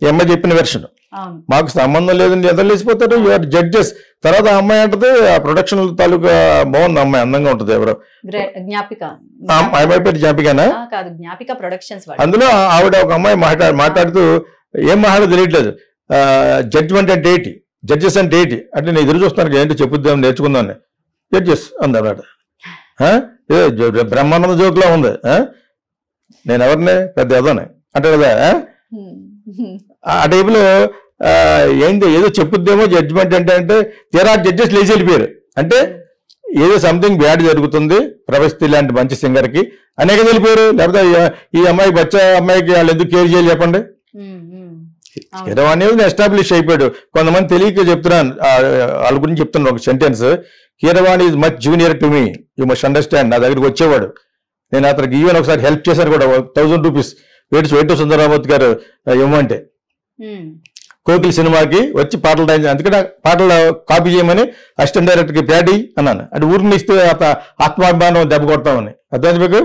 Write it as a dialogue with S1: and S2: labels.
S1: ఈ అమ్మాయి చెప్పిన వెర్షన్.
S2: అవును.
S1: మాకు సంబంధం లేదని ఎదలేసిపోతారు, యూఆర్ జడ్జెస్. తర్వాత ఆ అమ్మాయి అంటది ఆ ప్రొడక్షన్ తాలూకా బాగుంది అమ్మాయి, అందంగా ఉంటుంది. ఎవరో
S2: జ్ఞాపిక
S1: అమ్మాయి పేరు జ్ఞాపికనా
S2: కాదు, జ్ఞాపిక ప్రొడక్షన్స్.
S1: అందులో ఆవిడ ఒక అమ్మాయి మాట్లాడుతూ ఏం మాట్లాడో తెలియట్లేదు. జడ్జ్మెంట్ అంటే ఏంటి, జడ్జెస్ అంటే ఏంటి అంటే నేను ఎదురు చూస్తాను ఏంటో చెప్పుద్దాం నేర్చుకుందాం. జడ్జెస్ అందమాట బ్రహ్మానంద జోక్లా ఉంది. నేను ఎవరిని పెద్ద ఎదోనే అంటే కదా ఆ టైపులో ఏంటి ఏదో చెప్పుద్దేమో జడ్జిమెంట్ అంటే తీరా జడ్జెస్ లేచి వెళ్ళిపోయారు. అంటే ఏదో సంథింగ్ బ్యాడ్ జరుగుతుంది ప్రవస్తి లాంటి మంచి సింగర్ కి అనేక వెళ్ళిపోయారు. లేకపోతే ఈ అమ్మాయి బచ్చా అమ్మాయికి వాళ్ళు ఎందుకు కేర్ చేయాలి చెప్పండి. కీరవాణి ఎస్టాబ్లిష్ అయిపోయాడు. కొంతమంది తెలియక చెప్తున్నాను వాళ్ళ గురించి చెప్తున్నాను ఒక sentence. Keeravani is much junior to me, you must understand. నా దగ్గరికి వచ్చేవాడు, నేను అతనికి ఈవెన్ ఒకసారి హెల్ప్ చేశాను కూడా, 1000 రూపీస్ వేటు సుందరరామూర్తి గారు ఇవ్వమంటే కోకిల్ సినిమాకి వచ్చి పాటలు రాయించి, అందుకని పాటలు కాపీ చేయమని అసిస్టెంట్ డైరెక్టర్కి ప్యాడీ అన్నాను. అంటే ఊరికి ఇస్తే ఆత్మాభిమానం దెబ్బ కొడతామని. అర్థమైంది మీకు?